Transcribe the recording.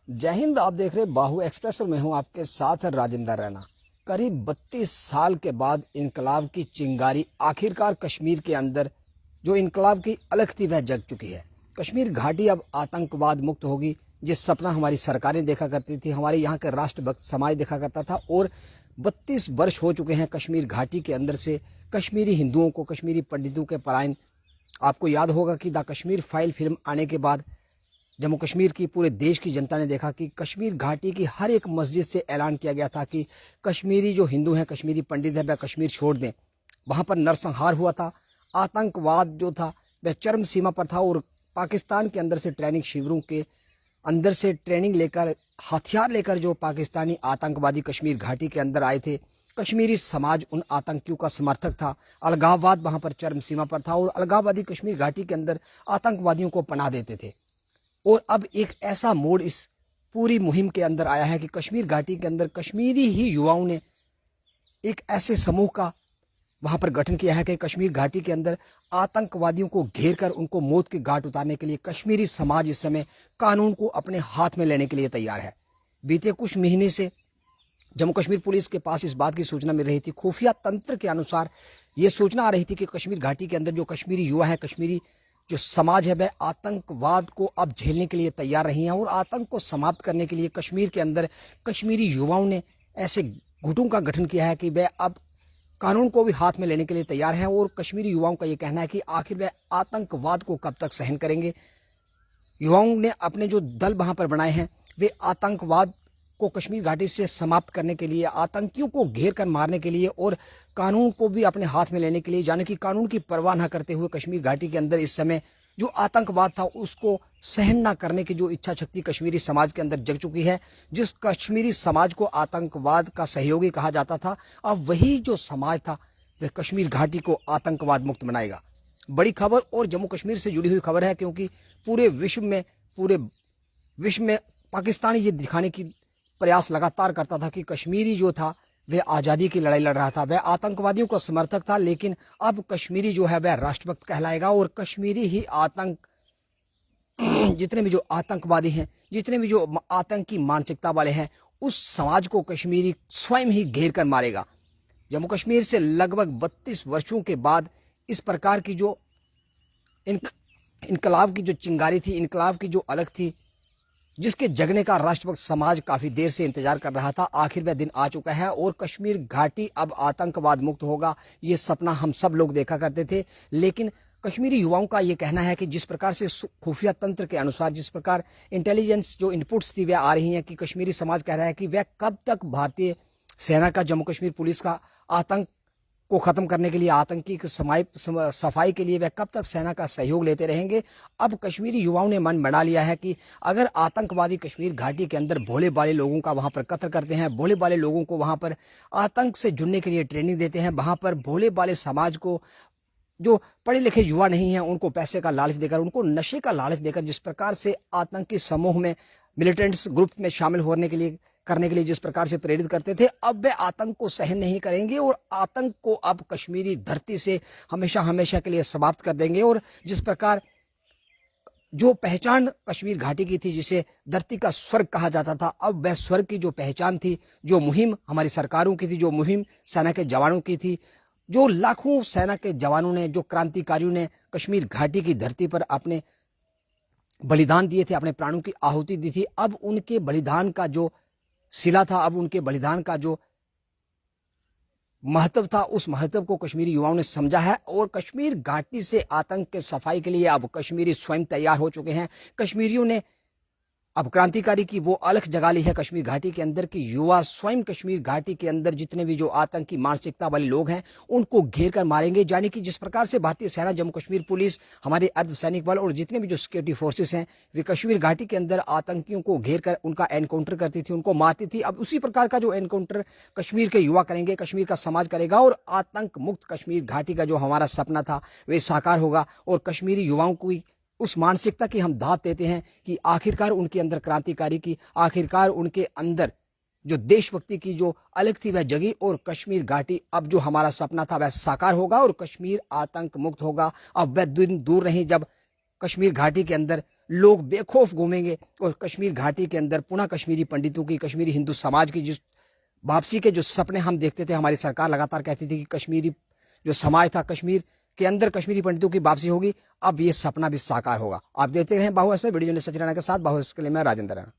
जय हिंद। आप देख रहे बाहु एक्सप्रेस और मैं हूं आपके साथ राजेंद्र रैना। करीब 32 साल के बाद इनकलाब की चिंगारी आखिरकार कश्मीर के अंदर जो इनकलाब की अलख थी वह जग चुकी है। कश्मीर घाटी अब आतंकवाद मुक्त होगी, जिस सपना हमारी सरकारें देखा करती थी, हमारे यहाँ के राष्ट्रभक्त समाज देखा करता था। और 32 वर्ष हो चुके हैं कश्मीर घाटी के अंदर से कश्मीरी हिंदुओं को, कश्मीरी पंडितों के पलायन। आपको याद होगा कि द कश्मीर फाइल फिल्म आने के बाद जम्मू कश्मीर की पूरे देश की जनता ने देखा कि कश्मीर घाटी की हर एक मस्जिद से ऐलान किया गया था कि कश्मीरी जो हिंदू हैं, कश्मीरी पंडित हैं, वह कश्मीर छोड़ दें। वहाँ पर नरसंहार हुआ था, आतंकवाद जो था वह चरम सीमा पर था। और पाकिस्तान के अंदर से ट्रेनिंग शिविरों के अंदर से ट्रेनिंग लेकर, हथियार लेकर जो पाकिस्तानी आतंकवादी कश्मीर घाटी के अंदर आए थे, कश्मीरी समाज उन आतंकियों का समर्थक था। अलगाववाद वहाँ पर चरम सीमा पर था और अलगाववादी कश्मीर घाटी के अंदर आतंकवादियों को पनाह देते थे। और अब एक ऐसा मोड़ इस पूरी मुहिम के अंदर आया है कि कश्मीर घाटी के अंदर कश्मीरी ही युवाओं ने एक ऐसे समूह का वहां पर गठन किया है कि कश्मीर घाटी के अंदर आतंकवादियों को घेर कर उनको मौत के घाट उतारने के लिए कश्मीरी समाज इस समय कानून को अपने हाथ में लेने के लिए तैयार है। बीते कुछ महीने से जम्मू कश्मीर पुलिस के पास इस बात की सूचना मिल रही थी, खुफिया तंत्र के अनुसार ये सूचना आ रही थी कि कश्मीर घाटी के अंदर जो कश्मीरी युवा है, कश्मीरी जो समाज है, वह आतंकवाद को अब झेलने के लिए तैयार नहीं है। और आतंक को समाप्त करने के लिए कश्मीर के अंदर कश्मीरी युवाओं ने ऐसे गुटों का गठन किया है कि वह अब कानून को भी हाथ में लेने के लिए तैयार हैं। और कश्मीरी युवाओं का ये कहना है कि आखिर वह आतंकवाद को कब तक सहन करेंगे। युवाओं ने अपने जो दल वहां पर बनाए हैं, वे आतंकवाद को कश्मीर घाटी से समाप्त करने के लिए, आतंकियों को घेर कर मारने के लिए और कानून को भी अपने हाथ में लेने के लिए, यानी कि कानून की परवाह न करते हुए कश्मीर घाटी के अंदर इस समय जो आतंकवाद था उसको सहन न करने की जो इच्छा शक्ति कश्मीरी समाज के अंदर जग चुकी है। जिस कश्मीरी समाज को आतंकवाद का सहयोगी कहा जाता था, अब वही जो समाज था वह कश्मीर घाटी को आतंकवाद मुक्त बनाएगा। बड़ी खबर और जम्मू कश्मीर से जुड़ी हुई खबर है, क्योंकि पूरे विश्व में पाकिस्तान ये दिखाने की प्रयास लगातार करता था कि कश्मीरी जो था वह आज़ादी की लड़ाई लड़ रहा था, वह आतंकवादियों का समर्थक था। लेकिन अब कश्मीरी जो है वह राष्ट्रभक्त कहलाएगा और कश्मीरी ही जितने भी जो आतंकवादी हैं, जितने भी जो आतंकी मानसिकता वाले हैं, उस समाज को कश्मीरी स्वयं ही घेर कर मारेगा। जम्मू कश्मीर से लगभग 32 वर्षों के बाद इस प्रकार की जो इनकलाब की जो चिंगारी थी, इनकलाब की जो अलग थी, जिसके जगने का राष्ट्रभक्त समाज काफी देर से इंतजार कर रहा था, आखिर वह दिन आ चुका है और कश्मीर घाटी अब आतंकवाद मुक्त होगा। ये सपना हम सब लोग देखा करते थे। लेकिन कश्मीरी युवाओं का ये कहना है कि जिस प्रकार से खुफिया तंत्र के अनुसार, जिस प्रकार इंटेलिजेंस जो इनपुट्स थी वह आ रही हैं कि कश्मीरी समाज कह रहा है कि वह कब तक भारतीय सेना का, जम्मू कश्मीर पुलिस का आतंक को खत्म करने के लिए, आतंकी की सफाई के लिए वह कब तक सेना का सहयोग लेते रहेंगे। अब कश्मीरी युवाओं ने मन बना लिया है कि अगर आतंकवादी कश्मीर घाटी के अंदर भोले भाले लोगों का वहां पर कत्ल करते हैं, भोले भाले लोगों को वहां पर आतंक से जुड़ने के लिए ट्रेनिंग देते हैं, वहां पर भोले भाले समाज को, जो पढ़े लिखे युवा नहीं हैं, उनको पैसे का लालच देकर, उनको नशे का लालच देकर, जिस प्रकार से आतंकी समूह में, मिलिटेंट्स ग्रुप में शामिल करने के लिए जिस प्रकार से प्रेरित करते थे, अब वे आतंक को सहन नहीं करेंगे और आतंक को अब कश्मीरी धरती से हमेशा हमेशा के लिए समाप्त कर देंगे। और जिस प्रकार जो पहचान कश्मीर घाटी की थी, जिसे धरती का स्वर्ग कहा जाता था, अब वह स्वर्ग की जो पहचान थी, जो मुहिम हमारी सरकारों की थी, जो मुहिम सेना के जवानों की थी, जो लाखों सेना के जवानों ने, जो क्रांतिकारियों ने कश्मीर घाटी की धरती पर अपने बलिदान दिए थे, अपने प्राणों की आहुति दी थी, अब उनके बलिदान का जो सिला था, अब उनके बलिदान का जो महत्व था, उस महत्व को कश्मीरी युवाओं ने समझा है। और कश्मीर घाटी से आतंक के सफाई के लिए अब कश्मीरी स्वयं तैयार हो चुके हैं। कश्मीरियों ने अब क्रांतिकारी की वो अलख जगा ली है कश्मीर घाटी के अंदर कि युवा स्वयं कश्मीर घाटी के अंदर जितने भी जो आतंकी मानसिकता वाले लोग हैं उनको घेर कर मारेंगे। यानी कि जिस प्रकार से भारतीय सेना, जम्मू कश्मीर पुलिस, हमारे अर्धसैनिक बल और जितने भी जो सिक्योरिटी फोर्सेस हैं, वे कश्मीर घाटी के अंदर आतंकियों को घेर कर उनका एनकाउंटर करती थी, उनको मारती थी। अब उसी प्रकार का जो एनकाउंटर कश्मीर के युवा करेंगे, कश्मीर का समाज करेगा और आतंक मुक्त कश्मीर घाटी का जो हमारा सपना था वे साकार होगा। और कश्मीरी युवाओं को उस मानसिकता की हम दाद देते हैं कि आखिरकार उनके अंदर क्रांतिकारी की, आखिरकार उनके अंदर जो देशभक्ति की जो अलग थी वह जगी और कश्मीर घाटी अब जो हमारा सपना था वह साकार होगा और कश्मीर आतंक मुक्त होगा। अब वह दिन दूर नहीं जब कश्मीर घाटी के अंदर लोग बेखौफ घूमेंगे और कश्मीर घाटी के अंदर पुनः कश्मीरी पंडितों की, कश्मीरी हिंदू समाज की जिस वापसी के जो सपने हम देखते थे, हमारी सरकार लगातार कहती थी कि कश्मीरी जो समाज था, कश्मीर के अंदर कश्मीरी पंडितों की वापसी होगी, अब ये सपना भी साकार होगा। आप देखते रहें बाहु एक्सप्रेस, वीडियो ने सच रैना के साथ। बाहु एक्सप्रेस के लिए मैं राजेंद्र रैना।